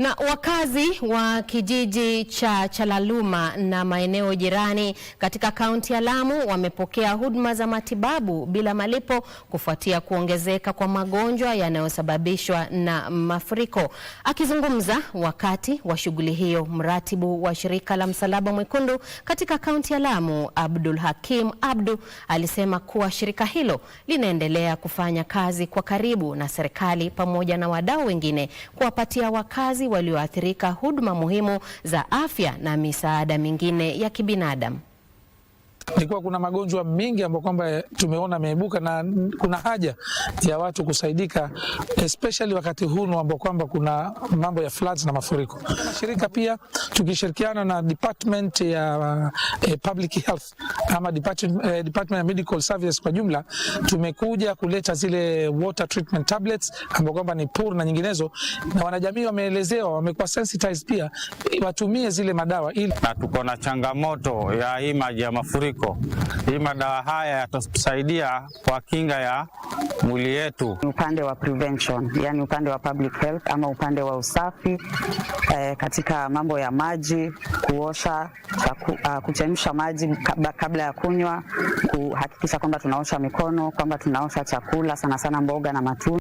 Na wakazi wa kijiji cha Chalaluma na maeneo jirani katika kaunti ya Lamu wamepokea huduma za matibabu bila malipo kufuatia kuongezeka kwa magonjwa yanayosababishwa na mafuriko. Akizungumza wakati wa shughuli hiyo, mratibu wa shirika la Msalaba Mwekundu katika kaunti ya Lamu, Abdul Hakim Abdu, alisema kuwa shirika hilo linaendelea kufanya kazi kwa karibu na serikali pamoja na wadau wengine kuwapatia wakazi walioathirika huduma muhimu za afya na misaada mingine ya kibinadamu. Ilikuwa kuna magonjwa mengi ambayo kwamba tumeona yameibuka na kuna haja ya watu kusaidika, especially wakati huu ambao kwamba kuna mambo ya floods na mafuriko. Shirika pia tukishirikiana na department ya public health ama department ya medical services kwa jumla, tumekuja kuleta zile water treatment tablets ambapo kwamba ni pur na nyinginezo, na wanajamii wameelezewa, wamekuwa sensitized pia watumie zile madawa ili. Na tuko na changamoto ya hii maji ya mafuriko. Hii madawa haya yatatusaidia kwa kinga ya mwili yetu. Upande wa prevention, yani upande wa public health ama upande wa usafi katika mambo ya maji, kuosha, kuchemsha maji kabla ya kunywa, kuhakikisha kwamba tunaosha mikono, kwamba tunaosha chakula, sana sana mboga na matunda.